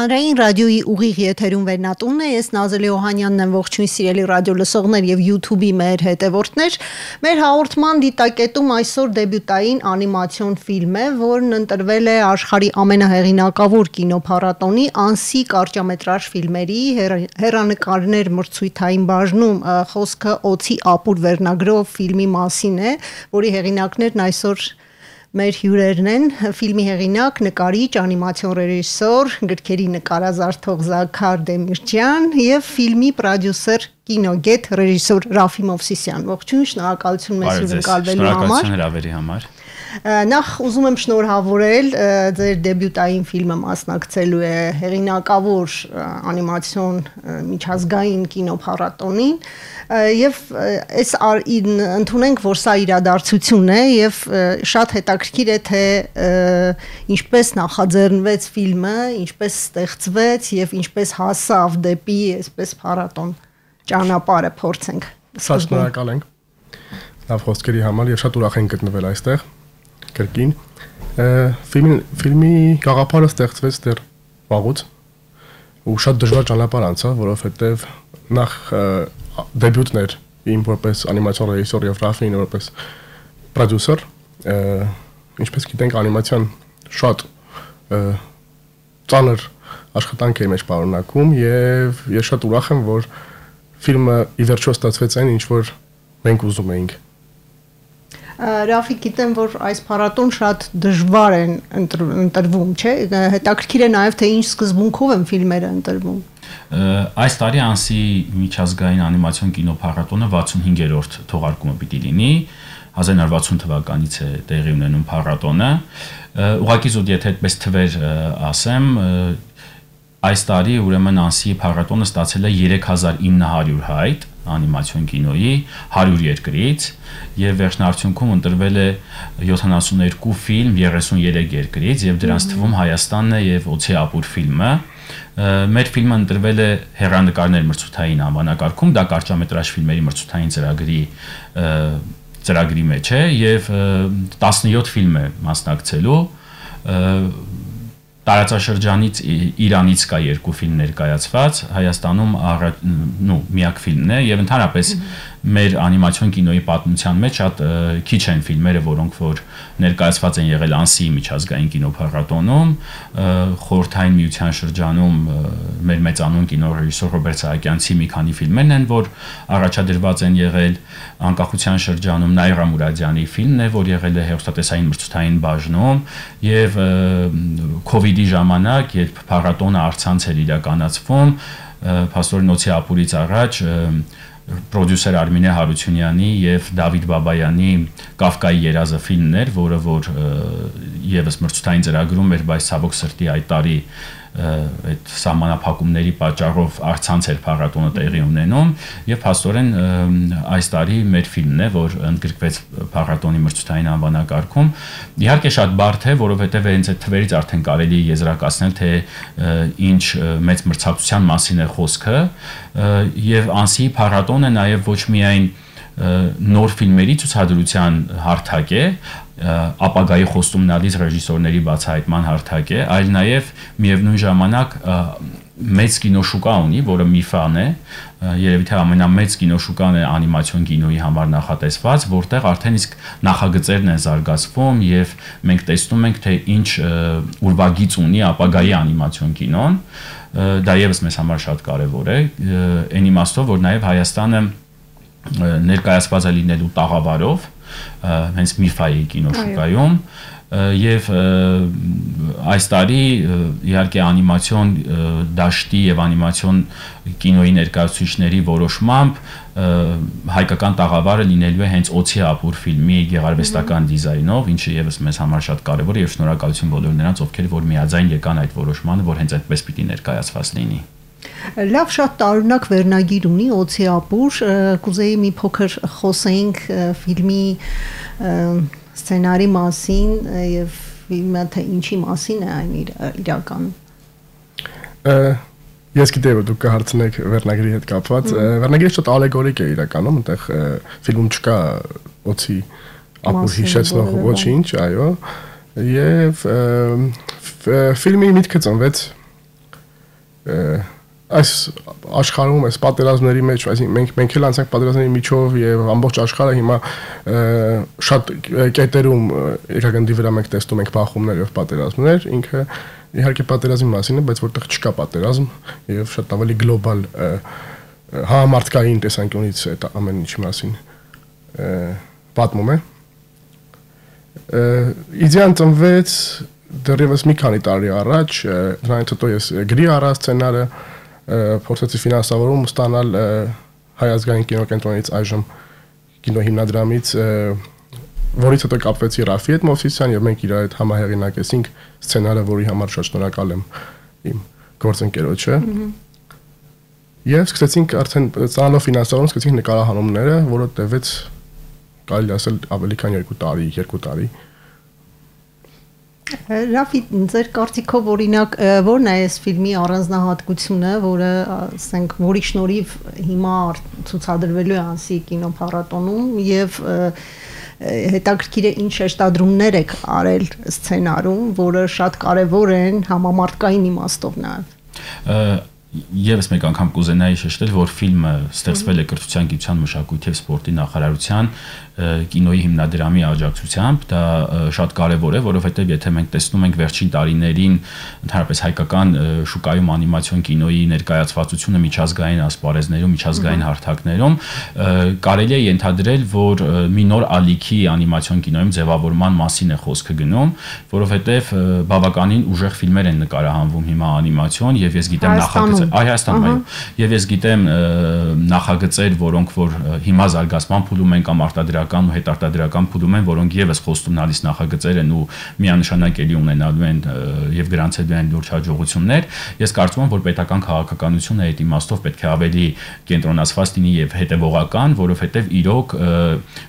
Հանրային ռադիոյի ուղիղ եթերում վերնատունն է, ես Նազելի Օհանյանն եմ, ողջույն սիրելի ռադիո լսողներ եւ YouTube-ի մեր հետևորդներ։ Մեր հաղորդման դիտակետում այսօր դեբյուտային անիմացիոն ֆիլմ է, որն ընտրվել է աշխարհի ամենահեղինակավոր կինոփառատոնի Անսի կարճամետրաժ ֆիլմերի հեռանկարներ մրցույթային բաժնում, խոսքը Օձի ապուր վերնագրով ֆիլմի մասին է, որի հեղինակներն այսօր մեր հյուրերն են, ֆիլմի հեղինակ, նկարիչ, անիմացիոն ռեժիսոր, գրքերի նկարազարդող Զաքար Դեմիրճյան եւ ֆիլմի պրոդյուսեր, կինոգետ, ռեժիսոր Ռաֆի Մովսիսյան։ Ողջույն, շնորհակալություն մեզ հյուրընկալվելու համար։ Շնորհակալություն հրավերի համար։ Նախ ուզում եմ շնորհավորել ձեր դեբյուտային ֆիլմը մասնակցելու է հեղինակավոր անիմացիոն միջազգային կինոփառատոնին եւ այս ընդունենք, որ սա իրադարձություն է եւ շատ հետաքրքիր է թե ինչպես նախաձեռնվեց ֆիլմը, ինչպես ստեղծվեց եւ ինչպես հասավ դեպի այսպես փառատոն ճանապարհը փորձենք։ Շնորհակալ ենք լավ խոսքերի համար եւ շատ ուրախ ենք գտնվել այստեղ կրկին ֆիլմի գաղափարը ստեղծվեց դեռ վաղուց ու շատ դժվար ճանապարհ անցավ, որովհետեւ նախ դեբյուտն էր իմ որպես անիմացիոն ռեժիսոր եւ Ռաֆին որպես պրոդյուսեր, ինչպես գիտենք անիմացիան շատ ծանր աշխատանք է մեջ պարունակում եւ ես շատ ուրախ եմ, որ ֆիլմը ի վերջո ստացվեց այն, ինչ որ մենք ուզում էինք։ Ռաֆի, գիտեմ, որ այս փառատոն շատ դժվար են ընտրվում, չէ՞։ Հետաքրքիր է նաև թե ինչ սկզբունքով են ֆիլմերը ընտրվում։ Այս տարի Անսի միջազգային անիմացիոն կինոփառատոնը 65-րդ թողարկումը պիտի լինի, 1960 թվականից է տեղի ունենում փառատոնը։ Ուղղակի զուտ եթե այդպես թվեր ասեմ, այս տարի ուրեմն Անսի փառատոնը ստացել է 3900 հայտ անիմացիոն կինոյի 100 երկրից եւ վերջնարդյունքում ընտրվել է 72 ֆիլմ 33 երկրից եւ դրանց թվում Հայաստանն է եւ Օձի ապուր ֆիլմը։ Մեր ֆիլմը ընտրվել է հեռանկարներ մրցութային անվանակարգում, դա կարճամետրաժ ֆիլմերի մրցութային ծրագրի մեջ է եւ 17 ֆիլմ է մասնակցելու։ Տարածաշրջանից Իրանից կա 2 ֆիլմ ներկայացված, Հայաստանում միակ ֆիլմն է եւ ընդհանրապես մեր անիմացիոն կինոյի պատմության մեջ շատ քիչ են ֆիլմերը, որոնք որ ներկայացված են եղել Անսի միջազգային կինոփառատոնում, խորհրդային միության շրջանում մեր մեծանուն կինոռեժիսոր Ռոբերտ Սահակյանցի մի քանի ֆիլմերն են, որ առաջադրված են եղել անկախության շրջանում Նաիրա Մուրադյանի ֆիլմն է, որ եղել է հեռուստատեսային մրցութային բաժնում եւ COVID-ի ժամանակ, երբ փառատոնը առցանց էր իրականացվում, փաստորեն Օձի ապուրից առաջ պրոդյուսեր Արմինե Հարությունյանի եւ Դավիթ Բաբայանի Կավկայի երազը ֆիլմն էր, որը որ եւս մրցութային ծրագրում էր, բայց ցավոք սրտի այդ տարի այդ սահմանափակումների պատճառով առցանց էր փառատոնը տեղի ունենում եւ փաստորեն այս տարի մեր ֆիլմն է, որ ընդգրկվեց փառատոնի մրցութային անվանակարգում։ Իհարկե շատ բարդ է, որովհետեւ հենց այդ թվերից արդեն կարելի է եզրակացնել, թե ինչ մեծ մրցակցության մասին է խոսքը եւ Անսի փառատոնը նաեւ ոչ միայն նոր ֆիլմերի ցուցադրության հարթակ է, ապագայի խոստումնալից ռեժիսորների բացահայտման հարթակ է, այլ նաև միևնույն ժամանակ մեծ կինոշուկա ունի, որը Միֆան է, երևի թե ամենամեծ կինոշուկան է անիմացիոն կինոյի համար նախատեսված, որտեղ արդեն իսկ նախագծերն են զարգացվում եւ մենք տեսնում ենք, թե ինչ ուրվագիծ ունի ապագայի անիմացիոն կինոն, դա եւս մեզ համար շատ կարեւոր է, այն իմաստով, որ նաև Հայաստանը ներկայացված է լինելու տաղավարով հենց Միֆայի կինոշուկայում եւ այս տարի իհարկե անիմացիոն դաշտի եւ անիմացիոն կինոյի ներկայացուցիչների որոշմամբ հայկական տաղավարը լինելու է հենց Օձի ապուր ֆիլմի գեղարվեստական դիզայնով, ինչը եւս մեզ համար շատ կարեւոր է եւ շնորհակալություն բոլոր նրանց, ովքեր որ միաձայն եկան այդ որոշմանը, որ հենց այդպես պիտի ներկայացված լինի։ Լավ, շատ տարօրինակ վերնագիր ունի Օձի ապուր, կուզեի մի փոքր խոսենք ֆիլմի սցենարի մասին եւ ֆիլմը թե ինչի մասին է այն իրականում։ Ես գիտեի, որ դուք կհարցնեք վերնագրի հետ կապված, վերնագիրը շատ ալեգորիկ է իրականում, այնտեղ ֆիլմում չկա Օձի ապուր հիշեցնող ոչինչ, այո, եւ ֆիլմի միտքը ծնվեց այս աշխարհում այս պատերազմների մեջ, այսինքն մենք էլ անցանք պատերազմների միջով եւ ամբողջ աշխարհը հիմա շատ կետերում իրականների վրա մենք տեսնում ենք բախումներ եւ պատերազմներ, ինքը իհարկե պատերազմի մասին է, բայց որտեղ չկա պատերազմ եւ շատ ավելի գլոբալ համարտկային տեսանկյունից այդ ամեն ինչի մասին պատմում է։ Իդեան ծնվեց դեռևս մի քանի տարի առաջ, դրանից հետո ես գրի առա սցենարը, փորձեցի ֆինանսավորում ստանալ Հայ ազգային կինոկենտրոնից այժմ կինոհիմնադրամից, որից հետո կապվեցի Ռաֆի հետ Մովսիսյան եւ մենք իրար հետ համահեղինակեցինք սցենարը, որի համար շատ շնորհակալ եմ իմ գործընկերոջը։ Եվ սկսեցինք արդեն ծանոթ ֆինանսավորում, սկսեցինք նկարահանումները, որը տևեց կարելի ասել ավելի քան 2 տարի։ Ռաֆի, ձեր կարծիքով օրինակ ո՞րն է այս ֆիլմի առանձնահատկությունը, որը ասենք որի շնորհիվ հիմա ցուցադրվելու է Անսի կինոփառատոնում եւ հետաքրքիր է ինչ շեշտադրումներ եք արել սցենարում, որը շատ կարեւոր են համամարտկային իմաստով նաեւ։ Եվս մեկ անգամ կուզենայի շեշտել, որ ֆիլմը ստեղծվել է Կրթության, գիտության, մշակույթի եւ սպորտի նախարարության կինոյի հիմնադրամի աջակցությամբ, դա շատ կարևոր է, որովհետեւ եթե մենք տեսնում ենք վերջին տարիներին ընդհանրապես հայկական շուկայում անիմացիոն կինոյի ներկայացվածությունը միջազգային ասպարեզներում, միջազգային հարթակներում, կարելի է ենթադրել, որ մի նոր ալիքի անիմացիոն կինոյում ձևավորման մասին է խոսքը գնում, որովհետեւ բավականին ուժեղ ֆիլմեր են նկարահանվում հիմա անիմացիոն եւ ես գիտեմ նախագծեր Հայաստանում, այո, եւ ես գիտեմ նախագծեր, որոնք որ հիմա զարգացման փուլում են կամ արտադրական ու հետարտադրական փուլում են, որոնք եւս խոստումնալից նախագծեր են ու միանշանակ էլի ունենալու են եւ գրանցելու են լուրջ հաջողություններ։ Ես կարծում եմ, որ պետական քաղաքականությունը այդ իմաստով պետք է ավելի կենտրոնացված լինի եւ հետեւողական, որովհետեւ իրոք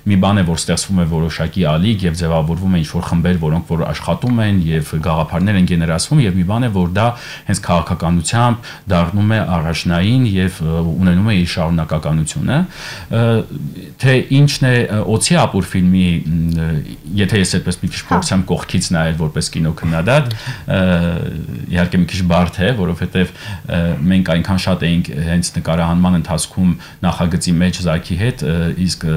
մի բան է, որ ստեղծվում է որոշակի ալիք եւ ձևավորվում է ինչ-որ խմբեր, որոնք որ աշխատում են եւ գաղափարներ են գեներացվում եւ մի բան է, որ դա հենց քաղաքականությամբ դառնում է առաջնային եւ ունենում է իր շարունակականությունը, թե ինչն է Օցի ապուր ֆիլմի, եթե ես այդպես մի քիչ փորձեմ կողքից նայել որպես կինոքննադատ, իհարկե մի քիչ բարդ է, որովհետեւ մենք այնքան շատ էինք հենց նկարահանման ընթացքում նախագծի մեջ Զաքի հետ, իսկ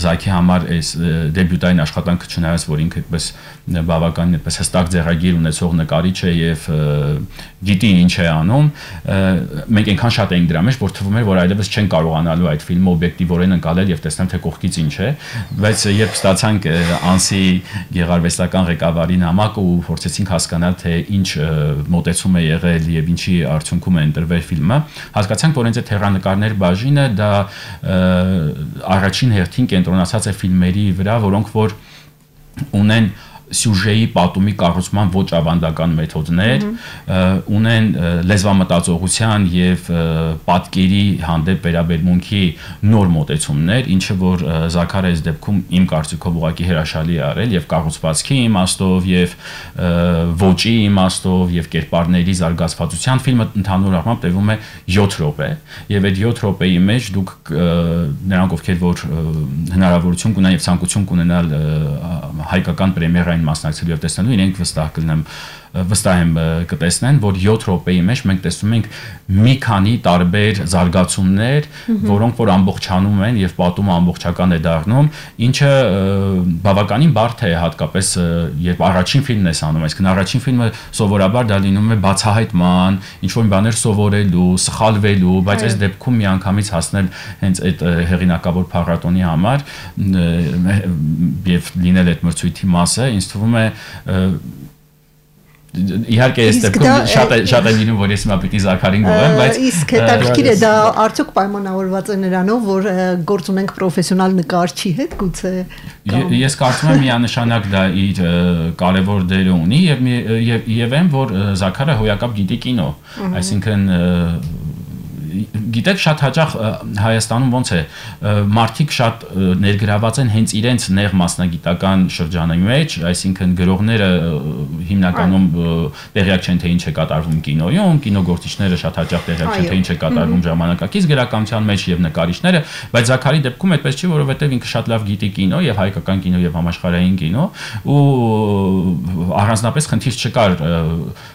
Զաքի համար այս դեբյուտային աշխատանքը չնայած որ ինքը այդպես բավականին այդպես հստակ ձեռագիր ունեցող նկարիչ է եւ գիտի ինչ է անում, մենք այնքան շատ էինք դրա մեջ, որ թվում էր, որ այլևս չեն կարողանալու այդ ֆիլմը օբյեկտիվորեն ընկալել եւ տեսնել թե կողքից ինչ է, բայց երբ ստացանք Անսի գեղարվեստական ղեկավարի նամակը ու փորձեցինք հասկանալ թե ինչ մոտեցում է եղել եւ ինչի արդյունքում է ընտրվել ֆիլմը, հասկացանք, որ հենց այդ հեռանկարներ բաժինը դա առաջին հերթին կենտրոնացած է ֆիլմերի վրա, որոնք որ ունեն սյուժեի պատումի կառուցման ոչ ավանդական մեթոդներ, ունեն լեզվամտածողության եւ պատկերի հանդեպ վերաբերմունքի նոր մոտեցումներ, ինչը որ Զաքարը այս դեպքում իմ կարծիքով ուղղակի հրաշալի է արել եւ կառուցվածքի իմաստով եւ ոճի իմաստով եւ կերպարների զարգացվածության ֆիլմը ընդհանուր առմամբ տևում է 7 րոպե եւ այդ 7 րոպեի մեջ դուք նրանք ովքեր որ հնարավորություն կունենան եւ ցանկություն կունենալ հայկական պրեմիերային մասնակցելու եւ տեսնելու իրենք վստահ եմ կտեսնեն, որ 7 րոպեի մեջ մենք տեսնում ենք մի քանի տարբեր զարգացումներ, որոնք որ ամբողջանում են եւ պատումը ամբողջական է դառնում, ինչը բավականին բարդ է հատկապես երբ առաջին ֆիլմն ես անում, այսինքն առաջին ֆիլմը սովորաբար դա լինում է բացահայտման, ինչ-որ բաներ սովորելու, սխալվելու, բայց այս դեպքում միանգամից հասնել հենց այդ հեղինակավոր փառատոնի համար եւ լինել այդ մրցույթի մասը, ինձ թվում է իհարկե այս դեպքում շատ է լինում, որ ես հիմա պիտի Զաքարին գովեմ, բայց իսկ հետաքրքիր է դա արդյոք պայմանավորված է նրանով, որ գործ ունենք պրոֆեսիոնալ նկարչի հետ գուցե։ Ես կարծում եմ միանշանակ դա իր կարևոր դերը ունի եւ այն որ Զաքարը հոյակապ գիտի կինո, այսինքն գիտեք շատ հաճախ Հայաստանում ոնց է մարդիկ շատ ներգրաված են հենց իրենց նեղ մասնագիտական շրջանի մեջ, այսինքն գրողները հիմնականում տեղյակ չեն թե ինչ է կատարվում կինոյում, կինոգործիչները շատ հաճախ տեղյակ չեն թե ինչ է կատարվում ժամանակակից գրականության մեջ եւ նկարիչները, բայց Զաքարի դեպքում այդպես չի, որովհետեւ ինքը շատ լավ գիտի կինո եւ հայկական կինո եւ համաշխարհային կինո ու առանձնապես խնդիր չկար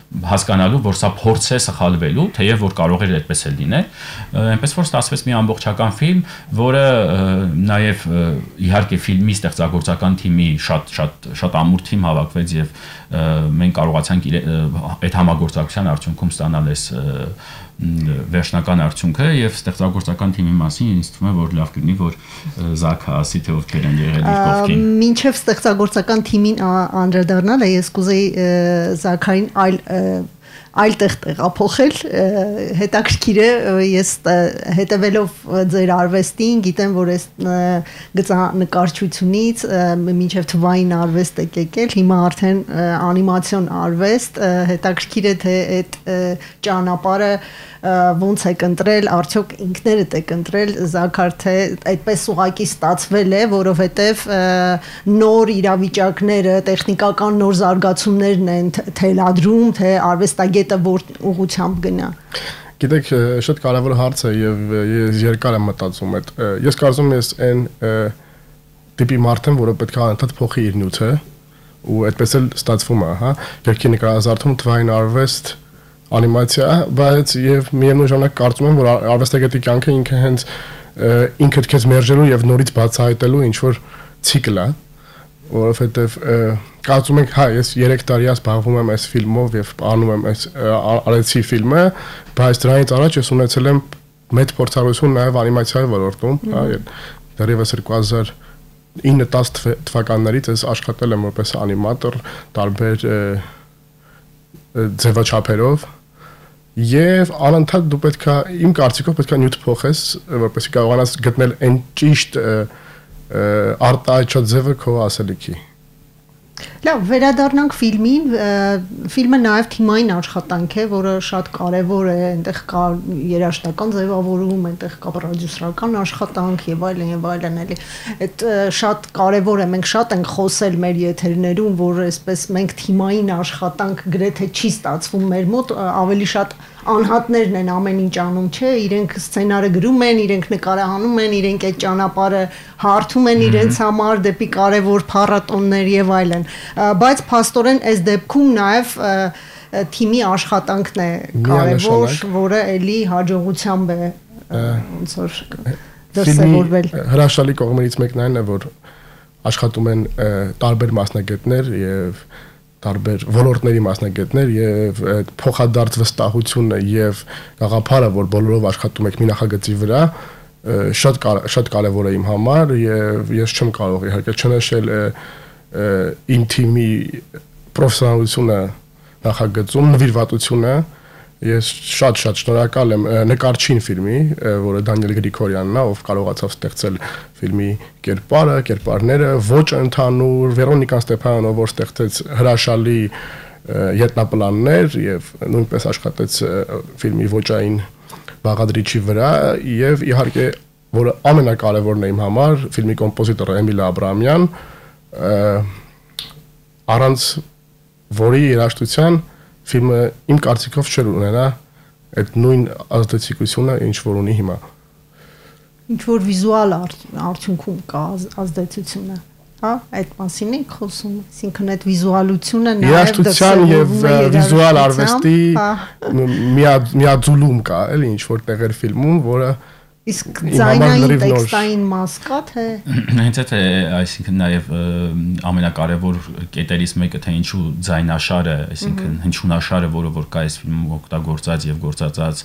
հասկանալու, որ սա փորձ է սխալվելու, թեև որ կարող էր այդպես էլ լինել, այնպես որ ստացվեց մի ամբողջական ֆիլմ, որը նաև իհարկե ֆիլմի ստեղծագործական թիմի շատ ամուր թիմ հավաքվեց եւ մենք կարողացանք այդ համագործակցության արդյունքում ստանալ այս վերջնական արդյունքը եւ ստեղծագործական թիմի մասին ինձ թվում է որ լավ կլինի որ Զաքը ասի թե ովքեր են եղել իր կողքին մինչեւ ստեղծագործական թիմին անդրադառնալը ես կուզեի Զաքարին այլ տեղ տեղափոխել հետաքրքիր է ես հետևելով ձեր արվեստին գիտեմ որ այս գծանկարչությունից մինչև թվային արվեստ եք եկել հիմա արդեն անիմացիոն արվեստ հետաքրքիր է թե այդ ճանապարհը ոնց եք ընտրել արդյոք ինքներդ եք ընտրել Զաքար թե այդպես ուղակի ստացվել է որովհետև նոր իրավիճակները տեխնիկական նոր զարգացումներն են թելադրում թե արվեստագետը որ ուղղությամբ գնա Գիտեք շատ կարևոր հարց է եւ ես երկար եմ մտածում այդ ես կարծում եմ ես այն տիպի մարդ եմ որը պետք է անընդհատ փոխի իր նյութը ու այդպես էլ ստացվում է հա երկի նկարազարդում թվային արվեստ անիմացիա, բայց եւ միևնույն ժամանակ կարծում եմ, որ արվեստագետի կյանքը ինքը հենց ինքդ քեզ մերժելու եւ նորից բացահայտելու ինչ որ ցիկլ է, որովհետեւ կարծում ենք, հա, ես 3 տարի զբաղվում եմ այս ֆիլմով եւ անում եմ այս արեցի ֆիլմը, բայց դրանից առաջ ես ունեցել եմ մեծ փորձառություն նաեւ անիմացիայի ոլորտում, հա, դեռևս 2009-10 թվականներից ես աշխատել եմ որպես անիմատոր տարբեր ձևաչափերով Եվ անընդհատ դու պետքա իմ կարծիքով պետքա նյութ փոխես, որպեսզի կարողանաս գտնել այն ճիշտ արտահայտչած ձևը քո ասելիքի։ Լավ, վերադառնանք ֆիլմին, ֆիլմը նաև թիմային աշխատանք է, որը շատ կարևոր է, այնտեղ կա երաժշտական ձևավորում, այնտեղ կա պրոդյուսերական աշխատանք եւ այլն, էլի։ Այդ շատ կարևոր է, մենք շատ ենք խոսել մեր եթերներում, որ այսպես մենք թիմային աշխատանք գրեթե չի ստացվում մեր մոտ, ավելի շատ անհատներն են ամեն ինչ անում, չէ, իրենք սցենարը գրում են, իրենք նկարահանում են, իրենք այդ ճանապարհը հարթում են իրենց համար դեպի կարևոր փառատոններ եւ այլն, բայց փաստորեն այս դեպքում նաեւ թիմի աշխատանքն է կարևոր, որը էլի հաջողությամբ է ոնց որ դրսևորվել։ Հրաշալի կողմերից մեկն այն է, որ աշխատում են տարբեր մասնագետներ եւ տարբեր ոլորտների մասնագետներ եւ այդ փոխադարձ վստահությունը եւ գաղափարը, որ բոլորով աշխատում եք մի նախագծի վրա, շատ կարեւոր է իմ համար եւ ես չեմ կարող իհարկե չնշել իմ թիմի պրոֆեսիոնալությունը նախագծում, նվիրվածությունը Ես շատ շնորհակալ եմ նկարչին ֆիլմի, որը Դանիել Գրիգորյանն է, ով կարողացավ ստեղծել ֆիլմի կերպարը, կերպարները, ոճը ընդհանուր, Վերոնիկա Ստեփանովը, որ ստեղծեց հրաշալի ետնապլաններ եւ նույնպես աշխատեց ֆիլմի ոճային բաղադրիչի վրա եւ իհարկե, որը ամենակարևորն է իմ համար, ֆիլմի կոմպոզիտորը Էմիլ Աբրահամյան, առանց որի երաժշտության ֆիլմը իմ կարծիքով չէր ունենա այդ նույն ազդեցիկությունը, ինչ որ ունի հիմա։ Ինչ որ վիզուալ արդյունքում կա ազդեցությունը, հա, այդ մասին ենք խոսում, այսինքն այդ վիզուալությունը նաև երաժշտության եւ վիզուալ արվեստի միաձուլում կա, էլի ինչ որ տեղեր ֆիլմում, որը Իսկ ձայնային տեքստային մաս կա թե հենց այդ է, այսինքն նաև ամենակարևոր կետերից մեկը թե ինչու ձայնաշարը, այսինքն հնչյունաշարը, որը որ կա այս ֆիլմում օգտագործած եւ գործածած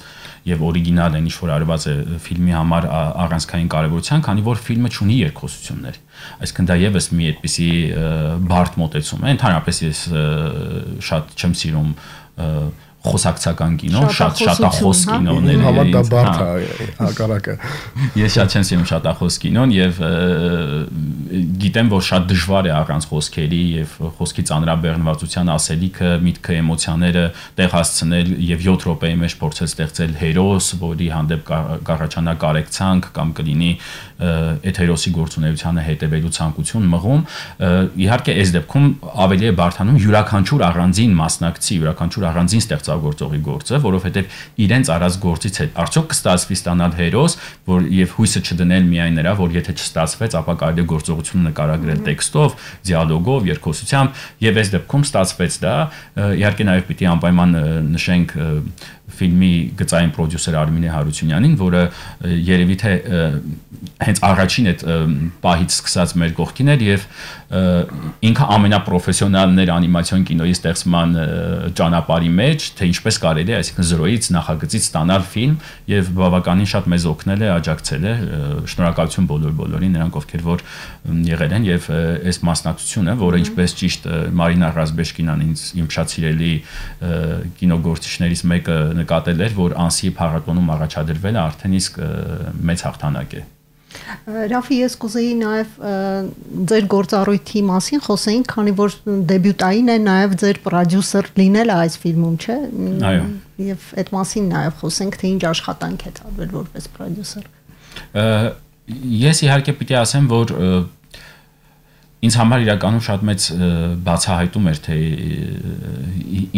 եւ օրիգինալ են, ինչ որ արված է ֆիլմի համար առանցքային կարևորության, քանի որ ֆիլմը ունի երկխոսություններ։ Այսինքն դա եւս մի այդպիսի բարդ մոտեցում է։ Ընդհանրապես ես շատ չեմ սիրում խոսակցական կինո, շատ շատախոս կինոներ է։ Համա դա բարդ է հակառակը։ Ես շատ չեմ սիրում շատախոս կինոն եւ գիտեմ, որ շատ դժվար է առանց խոսքերի եւ խոսքի ծանրաբեռնվածության ասելիքը, միտքը, էմոցիաները տեղ հասցնել եւ 7 րոպեի մեջ փորձել ստեղծել հերոս, որի հանդեպ կառաջանա կարեկցանք կամ կլինի այդ հերոսի գործունեությանը հետևելու ցանկություն մղում։ Իհարկե, այս դեպքում ավելի է բարդանում յուրաքանչյուր առանձին մասնակցի, յուրաքանչյուր առանձին ստեղծագործողի գործը, որովհետև իրենց արած գործից հետ արդյոք կստացվի ստանալ հերոս, որ եւ հույսը չդնել միայն նրա, որ եթե չստացվեց, ապա կարելի է գործողությունը նկարագրել տեքստով, դիալոգով, երկխոսությամբ, եւ այս դեպքում ստացվեց դա։ Իհարկե, նաեւ պիտի անպայման նշենք ֆիլմի գծային պրոդյուսեր Արմինե Հարությունյանին, որը երևի թե հենց առաջին այդ պահից սկսած մեր կողքին էր եւ ինքը ամենապրոֆեսիոնալն էր անիմացիոն կինոյի ստեղծման ճանապարհի մեջ, թե ինչպես կարելի է, այսինքն զրոյից նախագծից ստանալ ֆիլմ եւ բավականին շատ մեզ օգնել է, աջակցել է։ Շնորհակալություն բոլորին նրանք, ովքեր որ եղել են եւ այս մասնակցությունը, որը ինչպես ճիշտ Մարինա Ռազբեշկինան իմ շատ սիրելի կինոգործիչներից մեկը նկատել էր, որ Անսի փառատոնում առաջադրվել է արդեն իսկ մեծ հաղթանակ է։ Ռաֆի, ես կուզեի նաև ձեր գործառույթի մասին խոսեինք, քանի որ դեբյուտային է նաև ձեր պրոդյուսեր լինելը այս ֆիլմում, չէ՞։ Այո։ Եվ այդ մասին նաև խոսենք, թե ինչ աշխատանք է ծավալ որպես պրոդյուսեր։ Ես իհարկե պիտի ասեմ, որ ինձ համար իրականում շատ մեծ բացահայտում էր, թե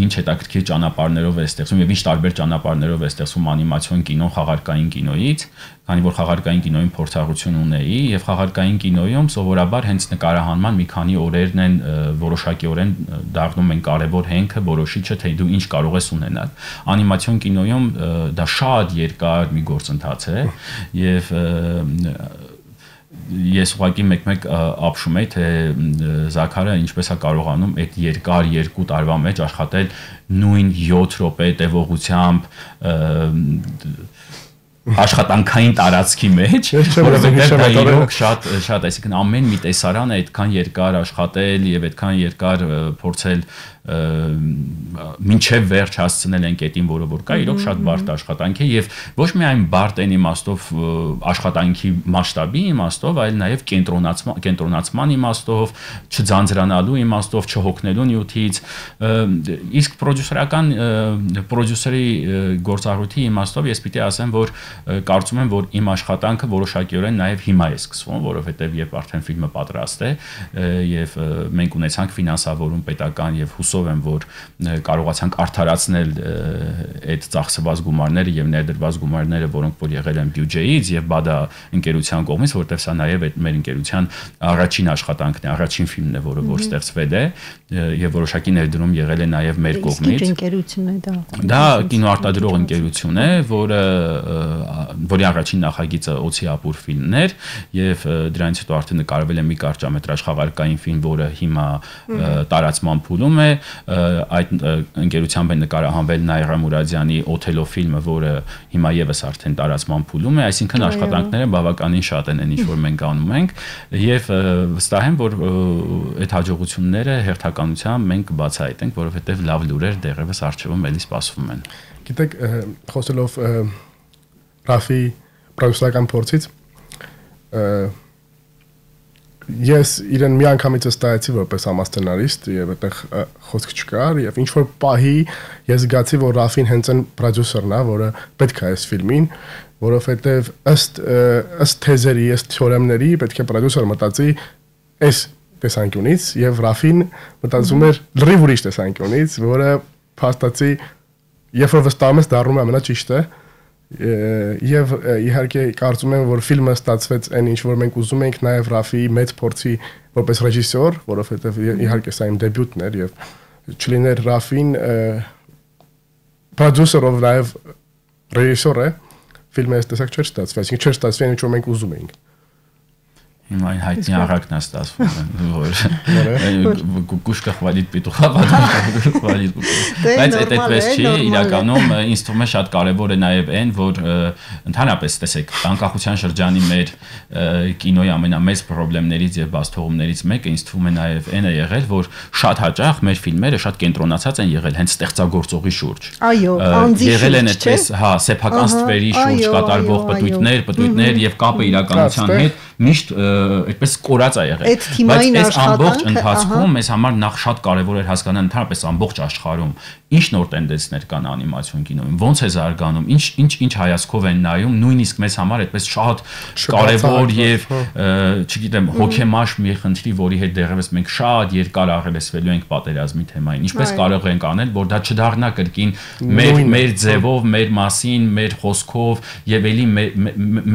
ինչ հետաքրքիր ճանապարհներով է ստեղծում եւ ինչ տարբեր ճանապարհներով է ստեղծում անիմացիոն կինոն խաղարկային կինոյից, քանի որ խաղարկային կինոյին փորձառություն ունեի եւ խաղարկային կինոյում սովորաբար հենց նկարահանման մի քանի օրերն են որոշակիորեն դառնում են կարեւոր հենքը, որոշիչը, թե դու ինչ կարող ես ունենալ։ Անիմացիոն կինոյում դա շատ երկար մի գործընթաց է եւ ես ուղղակի մեկ-մեկ ապշում եի, թե Զաքարը ինչպես է կարողանում այդ երկար 2 տարվա մեջ աշխատել նույն 7 րոպե տևողությամբ աշխատանքային տարածքի մեջ, որովհետև դա իրոք շատ, այսինքն ամեն մի տեսարան է այդքան երկար աշխատել եւ այդքան երկար փորձել մինչև վերջ հասցնել են կետին, որը որ կա, իրոք շատ բարդ աշխատանք է եւ ոչ միայն բարդ են իմաստով աշխատանքի մասշտաբի իմաստով, այլ նաեւ կենտրոնացման իմաստով, չձանձրանալու իմաստով, չհոգնելու նյութից, իսկ պրոդյուսերի գործառույթի իմաստով ես պիտի ասեմ, որ կարծում եմ, որ իմ աշխատանքը որոշակիորեն նաեւ հիմա է սկսվում, որովհետեւ երբ արդեն ֆիլմը պատրաստ է եւ մենք ունեցանք ֆինանսավորում պետական եւ հուսով եմ, որ կարողացանք արդարացնել այդ ծախսված գումարները եւ ներդրված գումարները, որոնք որ եղել են բյուջեից եւ բադա ընկերության կողմից, որտեղ սա նաեւ այդ մեր ընկերության առաջին աշխատանքն է, առաջին ֆիլմն է, որը որ ստեղծվել է եւ որոշակի ներդրում եղել է նաեւ մեր կողմից։ Ինչ ընկերություն է դա։ Դա կինոարտադրող ընկերություն է, որի առաջին նախագիծը Օցի ապուր ֆիլմն էր եւ դրանից հետո արդեն նկարվել է մի կարճամետրաժ խաղարկային ֆիլմ, որը հիմա տարածման փուլում է, այդ ընկերությամբ է նկարահանվել Նաիրա Մուրադյանի Օթելո ֆիլմը, որը հիմա եւս արդեն տարածման փուլում է, այսինքն աշխատանքները բավականին շատ են, ինչ որ մենք անում ենք եւ վստահ եմ, որ այդ հաջողությունները հերթականությամբ մենք կբացահայտենք, որովհետեւ լավ լուրեր դեռևս առջևում էլի սպասվում են։ Գիտեք, խոսելով Ռաֆի պրոդյուսերական փորձից, ես իրեն մի անգամից ստացի որպես համասցենարիստ եւ այդտեղ խոսք չկար եւ ինչ որ պահի ես զգացի, որ Ռաֆին հենց այն պրոդյուսերն է, որը պետք է այս ֆիլմին, որովհետեւ ըստ թեզերի, ըստ թեորեմների պետք է պրոդյուսերը մտածի այս տեսանկյունից եւ Ռաֆին մտածում էր լրիվ ուրիշ տեսանկյունից, որը փաստացի երբ որ վստահում ես դառնում է ամենաճիշտը եւ իհարկե կարծում եմ, որ ֆիլմը ստացվեց այն ինչ որ մենք ուզում ենք, նաեւ Ռաֆիի մեծ փորձի որպես ռեժիսոր, որովհետեւ իհարկե սա իմ դեբյուտն էր եւ չլիներ Ռաֆին պրոդյուսերով նաեւ ռեժիսոր է, ֆիլմը այստեղ չէր ստացվի, այսինքն չէր ստացվի այն ինչ որ մենք ուզում էինք։ Հիմա այն հայտնի առակն է ստացվում, որ կուշկա խվալիտ պիտուխա խվալիտ։ Բայց այդպես չի, իրականում ինձ թվում է շատ կարևոր է նաև այն, որ ընդհանրապես տեսեք, անկախության շրջանի մեր կինոյի ամենամեծ խնդիրներից եւ բացթողումներից մեկը ինձ թվում է նաև այն է եղել, որ շատ հաճախ մեր ֆիլմերը շատ կենտրոնացած են եղել հենց ստեղծագործողի շուրջ։ Այո, անձի եղել են այդպես, հա, սեփական ստվերի շուրջ կատարվող պտույտներ եւ կապը իրականության հետ միշտ այդպես կորած է եղել, բայց այս ամբողջ ընթացքում մեզ համար նախ շատ կարևոր էր հասկանալ ընդհանրապես ամբողջ աշխարհում ինչ նոր տենդենսներ կան անիմացիոն կինոյում, ոնց է զարգանում, ինչ հայացքով են նայում, նույնիսկ մեզ համար այդպես շատ կարևոր եւ չգիտեմ հոգեմաշ մի խնդրի, որի հետ դեռևս մենք շատ երկար աղերեսվելու ենք պատերազմի թեմային, ինչպես կարող ենք անել, որ դա չդառնա կրկին մեր ձևով, մեր մասին, մեր խոսքով եւ էլի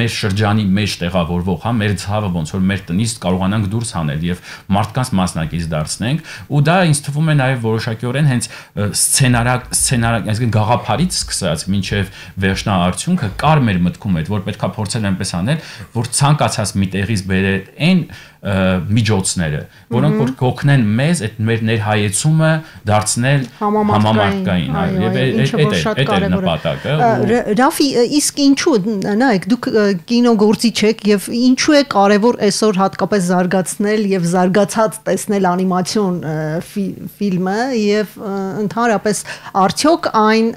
մեր շրջանի մեջ տեղավորվող, հա, մեր ցավը ոնց որ մեր տնից կարողանանք դուրս հանել եւ մարդկանց մասնակից դարձնենք, ու դա ինձ թվում է նաեւ որոշակիորեն հենց այսինքն գաղափարից սկսած մինչև վերջնաարդյունքը կար մեր մտքում այդ, որ պետքա փորձել այնպես անել, որ ցանկացած մի տեղից բերել այն միջոցները, որոնք որ կօգնեն մեզ այդ մեր ներհայեցումը դարձնել համամարտկային, այո, եւ այդ է նպատակը։ Ռաֆի, իսկ ինչու, նայեք, դուք կինոգործիչ եք եւ ինչու է կարեւոր այսօր հատկապես զարգացնել եւ զարգացած տեսնել անիմացիոն ֆիլմը եւ ընդհանրապես արդյոք այն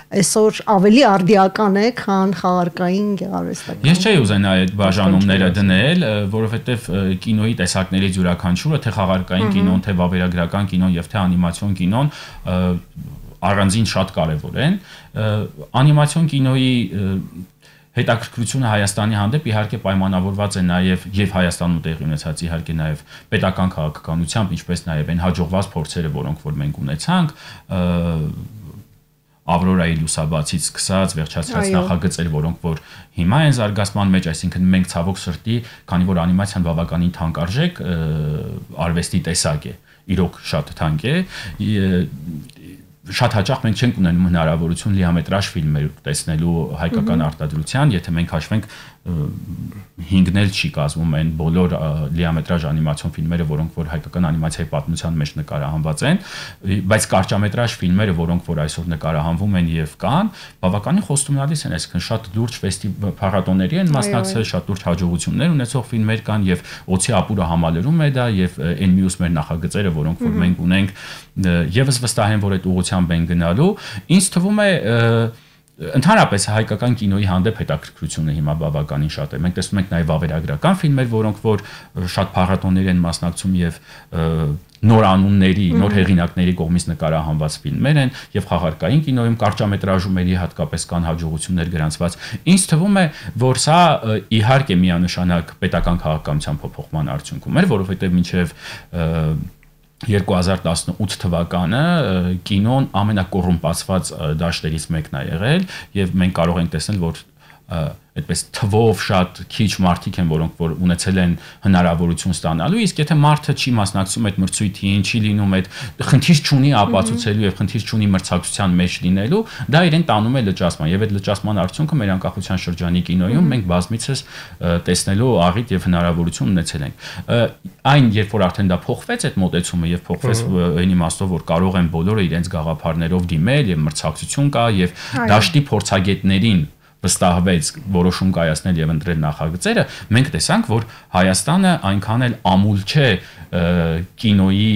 այսօր ավելի արդիական է, քան խաղարկային գեղարվեստական։ Ես չէի ուզենա այդ բաժանումները դնել, որովհետև կինոյի տեսակներից յուրաքանչյուրը, թե խաղարկային կինոն, թե վավերագրական կինոն եւ թե անիմացիոն կինոն առանձին շատ կարեւոր են։ Անիմացիոն կինոյի հետաքրքրությունը Հայաստանի հանդեպ իհարկե պայմանավորված է նաև Հայաստանում տեղի ունեցած իհարկե նաև պետական քաղաքականությամբ, ինչպես նաև այն հաջողված փորձերը, որոնք որ մենք ունեցանք, Ավրորայի լուսաբացից սկսած վերջացած նախագծեր, որոնք որ հիմա են զարգացման մեջ, այսինքն մենք ցավոք սրտի, քանի որ անիմացիան բավականին թանկարժեք արվեստի տեսակ է, իրոք շատ թանկ է, շատ հաճախ մենք չենք ունենում հնարավորություն լիամետրաժ ֆիլմեր տեսնելու հայկական արտադրության, եթե մենք հաշվենք 5-ն էլ չի կազմում այն բոլոր լիամետրաժ անիմացիոն ֆիլմերը, որոնք որ հայկական անիմացիայի պատմության մեջ նկարահանված են, բայց կարճամետրաժ ֆիլմերը, որոնք որ այսօր նկարահանվում են եւ կան, բավականին խոստումնալից են, այսինքն շատ լուրջ փառատոների են մասնակցել, շատ լուրջ հաջողություններ ունեցող ֆիլմեր կան եւ Օցի ապուրը համալրում է դա եւ այն մյուս մեր նախագծերը, որոնք որ մենք ունենք, եւս վստահ եմ, որ այդ ուղղությամբ են գնալու, ինձ թվում է ընդհանրապես հայկական կինոյի հանդեպ հետաքրքրությունը հիմա բավականին շատ է։ Մենք տեսնում ենք նաև վավերագրական ֆիլմեր, որոնք որ շատ փառատոների են մասնակցում եւ նոր անունների, նոր հեղինակների կողմից նկարահանված ֆիլմեր են եւ խաղարկային կինոյում կարճամետրաժումների հատկապես կան հաջողություններ գրանցված։ Ինձ թվում է, որ սա իհարկե միանշանակ պետական քաղաքականության փոփոխման արդյունքում էր, որովհետեւ մինչեւ 2018 թվականը կինոն ամենակոռումպացված դաշտերից մեկն է եղել եւ մենք կարող ենք տեսնել, որ այդպես թվով շատ քիչ մարդիկ են, որոնք որ ունեցել են հնարավորություն ստանալու, իսկ եթե մարդը չի մասնակցում այդ մրցույթին, չի լինում այդ խնդիր չունի ապացուցելու եւ խնդիր չունի մրցակցության մեջ լինելու, դա իրեն տանում է լճացման եւ այդ լճացման արդյունքը մեր անկախության շրջանի կինոյում մենք բազմիցս տեսնելու աղիթ եւ հնարավորություն ունեցել ենք։ Այն երբ որ արդեն դա փոխվեց այդ մոտեցումը եւ փոխվեց այն իմաստով, որ կարող են բոլորը իրենց գաղափարներով դիմել եւ մրցակցություն կա եւ դաշտի փորձագետներին վստահվեց որոշում կայացնել եւ ընտրել նախագծերը, մենք տեսանք, որ Հայաստանը այնքան էլ ամուլ չէ կինոյի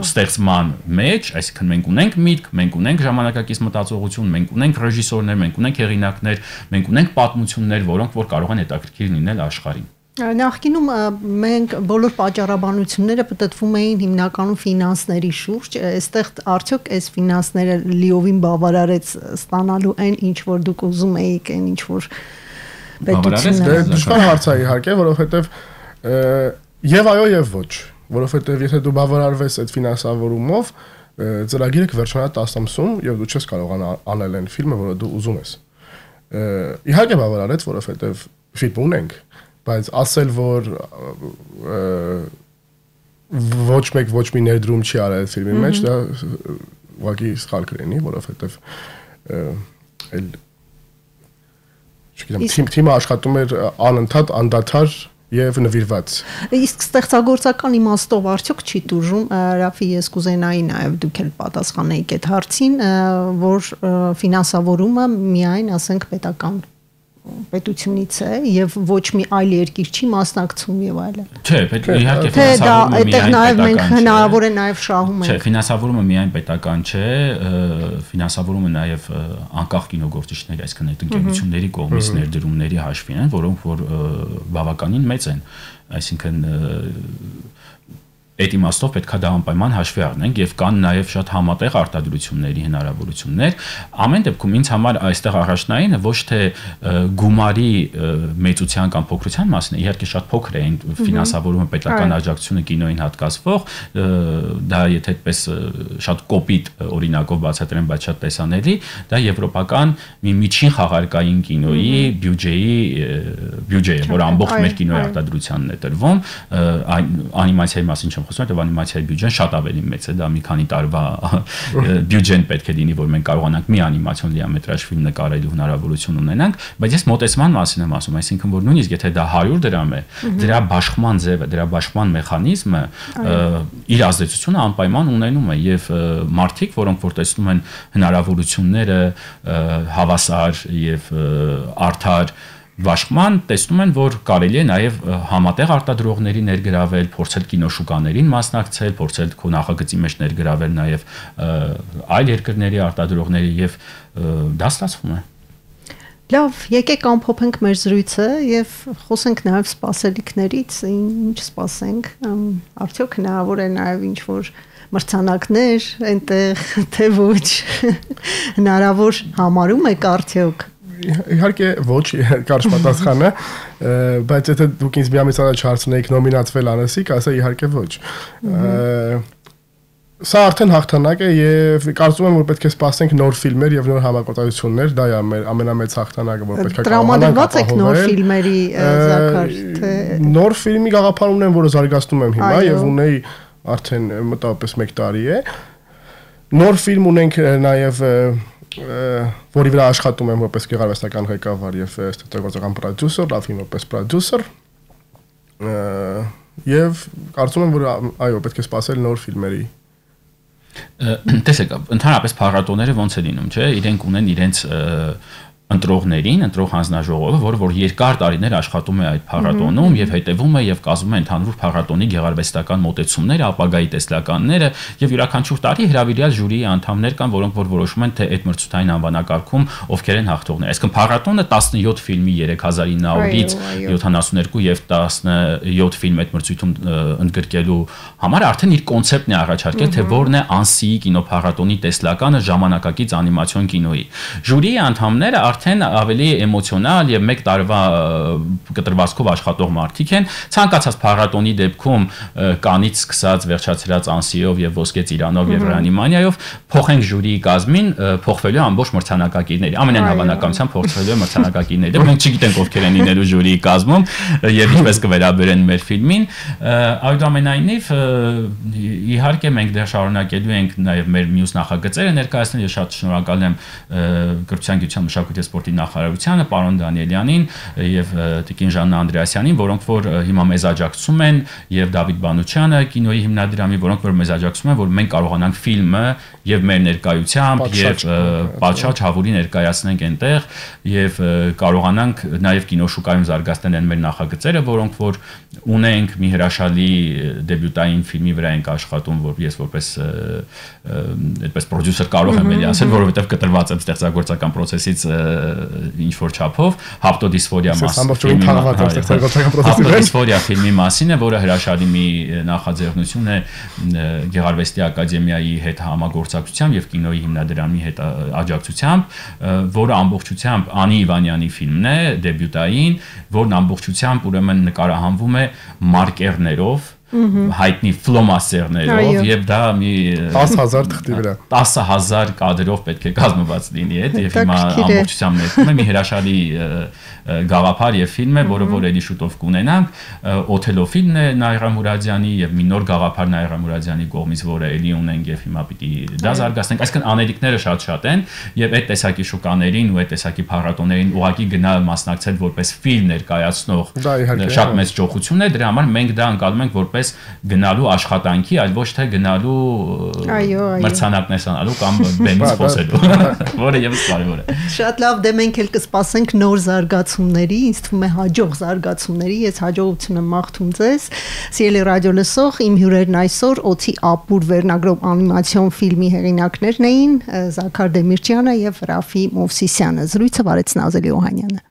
ստեղծման մեջ, այսինքն մենք ունենք միտք, մենք ունենք ժամանակակից մտածողություն, մենք ունենք ռեժիսորներ, մենք ունենք հեղինակներ, մենք ունենք պատմություններ, որոնք որ կարող են հետաքրքիր լինել աշխարհին։ Նախկինում մենք բոլոր պատճառաբանությունները պատտվում էին հիմնականում ֆինանսների շուրջ, այստեղ արդյոք այս ֆինանսները լիովին բավարարեց ստանալու այն, ինչ որ դուք ուզում էիք, այն ինչ որ պետությունը։ Դժվար հարց է իհարկե, որովհետև եւ այո եւ ոչ, որովհետև եթե դու բավարարվես այդ ֆինանսավորումով, ծրագիրը կվերջանա 10 ամսում եւ դու չես կարողանա անել այն ֆիլմը, որը դու ուզում ես։ Իհարկե բավարարեց, որովհետև ֆիլմ ունենք, բայց ասել, որ ոչ մեկ ոչ մի ներդրում չի արել ֆիլմի մեջ, դա ուղղակի սխալ կլինի, որովհետև այլ չգիտեմ, թիմը աշխատում էր անընդհատ անդադար եւ նվիրված։ Իսկ ստեղծագործական իմաստով արդյոք չի դժում, Ռաֆի, ես կուզենայի նաև դուք էլ պատասխանեիք այդ հարցին, որ ֆինանսավորումը միայն, ասենք, պետությունից է եւ ոչ մի այլ երկիր չի մասնակցում եւ այլն։ Չէ, իհարկե ֆինանսավորումը այդտեղ նաև մենք հնարավոր է նաև շահում ենք։ Չէ, ֆինանսավորումը միայն պետական չէ, ֆինանսավորումը նաև անկախ կինոգործիչների, այսինքն այդ ընկերությունների կողմից ներդրումների հաշվին են, որոնք որ բավականին մեծ են, այսինքն այդ իմաստով պետքա դա անպայման հաշվի առնենք եւ կան նաեւ շատ համատեղ արտադրությունների հնարավորություններ ամեն դեպքում ինձ համար այստեղ առաջնայինը ոչ թե գումարի մեծության կամ փոքրության մասն է իհարկե շատ փոքր է այն ֆինանսավորումը պետական աջակցությունը կինոյին հատկացվող դա եթե այդպես շատ կոպիտ օրինակով բացատրեմ բայց շատ տեսանելի դա եվրոպական մի միջին խաղարկային կինոյի բյուջեը որ ամբողջ մեր կինոյի արտադրությանն է տրվում անիմացիայի մասին չեմ խոսում, որ անիմացիայի բյուջեն շատ ավելի մեծ է, դա մի քանի տարվա բյուջեն պետք է լինի, որ մենք կարողանանք մի անիմացիոն լիամետրաժ ֆիլմ նկարելու հնարավորություն ունենանք, բայց ես մոտեցման մասին եմ ասում, այսինքն որ նույնիսկ եթե դա 100 դրամ է, դրա բաշխման ձևը, դրա բաշխման մեխանիզմը իր ազդեցությունը անպայման ունենում է եւ մարդիկ, որոնք որ տեսնում են հնարավորությունները հավասար եւ արդար Վաշխման տեսնում են, որ կարելի է նաև համատեղ արտադրողների ներգրավել, փորձել կինոշուկաներին մասնակցել, փորձել քո նախագծի մեջ ներգրավել նաև այլ երկրների արտադրողների եւ դա ստացվում է։ Լավ, եկեք ամփոփենք մեր զրույցը եւ խոսենք նաև սպասելիքներից, ինչ սպասենք, արդյոք հնարավոր է նաև ինչ որ մրցանակներ այնտեղ թե ոչ հնարավոր համարում եք արդյոք Իհարկե ոչ, կարճ պատասխանը, բայց եթե դուք ինձ միամից առաջ հարցնեիք նոմինացվել անեսի, կասեի իհարկե ոչ։ Սա արդեն հաղթանակ է եւ կարծում եմ որ պետք է սպասենք նոր ֆիլմեր եւ նոր համակոծություններ, դա է մեր ամենամեծ հաղթանակը, որ պետք է տրամադրված եք նոր ֆիլմերի Զաքար, թե նոր ֆիլմի գաղափար ունեմ, որը զարգացնում եմ հիմա եւ ունեի արդեն մոտավորապես 1 տարի է։ Նոր ֆիլմ ունենք նաեւ որի վրա աշխատում եմ որպես գեղարվեստական ղեկավար եւ ստեղծագործական պրոդյուսեր, Ռաֆին որպես պրոդյուսեր եւ կարծում եմ որ այո պետք է սպասել նոր ֆիլմերի Տեսեք, ընդհանրապես փառատոները ոնց է լինում, չէ՞, իրենք ունեն իրենց ընտրողներին, ընտրող հանձնաժողովը, որը որ երկար տարիներ աշխատում է այդ փառատոնում եւ հետեւում է եւ կազմում է ընդհանուր փառատոնի գեղարվեստական մոտեցումները, ապագայի տեսլականները եւ յուրաքանչյուր տարի հրավիրյալ ժյուրիի անդամներ կան, որոնք որ որոշում են թե այդ մրցութային անվանակարգում ովքեր են հաղթողները։ Այսինքն փառատոնը 17 ֆիլմի 3900-ից 72 եւ 17 ֆիլմ այդ մրցույթում ընդգրկելու համար արդեն իր կոնցեպտն է առաջարկել, թե որն է անսիի կինոփառատոնի տեսլականը ժամանակակից անիմացիոն կինոյի։ Ժյուրիի անդամները արդեն ավելի էմոցիոնալ եւ 1 տարվա կտրվածքով աշխատող մարդիկ են ցանկացած փառատոնի դեպքում կանից սկսած վերջացրած անսիով եւ ոսկե ծիրանով եւ ռեանիմանիայով փոխենք ժյուրիի կազմին փոխվելու ամբողջ մրցանակակիրների ամենայն հավանականությամբ փոխվելու մրցանակակիրները մենք չգիտենք ովքեր են լինելու ժյուրիի կազմում եւ ինչպես կվերաբերեն մեր ֆիլմին այդուամենայնիվ իհարկե մենք դեռ շարունակելու ենք նաեւ մեր մյուս նախագծերը ներկայացնել եւ շատ շնորհակալ եմ կրթության գիտության մշակույթի սպորտի նախարարությանը, պարոն Դանիելյանին եւ տիկին Ժաննա Անդրեասյանին, որոնք որ հիմա մեզ աջակցում են եւ Դավիթ Բանուչյանը կինոյի հիմնադրամի, որոնք որ մեզ աջակցում են, որ մենք կարողանանք ֆիլմը եւ մեր ներկայությամբ եւ պատշաճ հավուրի ներկայացնենք այնտեղ եւ կարողանանք նաեւ կինոշուկայում զարգացնել են մեր նախագծերը, որոնք որ ունենք մի հրաշալի դեբյուտային ֆիլմի վրա ենք աշխատում, որ ես որպես այդպես պրոդյուսեր կարող եմ էլի ասել, որովհետեւ կտրված եմ ստեղծագործական process-ից ինչ որ չափով հապտոդիսֆորիա ֆիլմի մասին է, որը հրաշալի մի նախաձեռնություն է Գեղարվեստի ակադեմիայի հետ համագործակցությամբ եւ կինոյի հիմնադրամի հետ աջակցությամբ, որը ամբողջությամբ Անի Իվանյանի ֆիլմն է, դեբյուտային, որն ամբողջությամբ ուրեմն նկարահանվում է մարկերներով հայտնի ֆլոմասերներով եւ դա մի 10000 թղթի վրա 10000 կադրով պետք է կազմված լինի այդ եւ հիմա ամբողջությամբ ներկայացնում եմ մի հրաշալի գաղափար եւ ֆիլմ է, որը որ էլի շուտով կունենանք, Օթելո ֆիլմն է Նաիրա Մուրադյանի եւ մի նոր գաղափար Նաիրա Մուրադյանի կողմից, որը էլի ունենք եւ հիմա պիտի դա զարգացնենք, այսինքն անելիքները շատ են եւ այդ տեսակի շուկաներին ու այդ տեսակի փառատոներին ուղղակի գնալ մասնակցել որպես ֆիլմ ներկայացնող շատ մեծ ճոխություն է, դրա համար մենք դա անցալում ենք որպես գնալու աշխատանքի, այլ ոչ թե գնալու մրցանակներ ստանալու կամ բեմից խոսելու, որը եւս կարեւոր է։ Շատ լավ, դե մենք էլ կսպասենք նոր զարգացումների, ինձ թվում է հաջող զարգացումների, ես հաջողություն եմ մաղթում ձեզ։ Սիրելի ռադիո լսող, իմ հյուրերն այսօր Օձի ապուր վերնագրով անիմացիոն ֆիլմի հեղինակներն էին Զաքար Դեմիրճյանը եւ Ռաֆի Մովսիսյանը։ Զրույցը վարեց Նազելի Օհանյանը։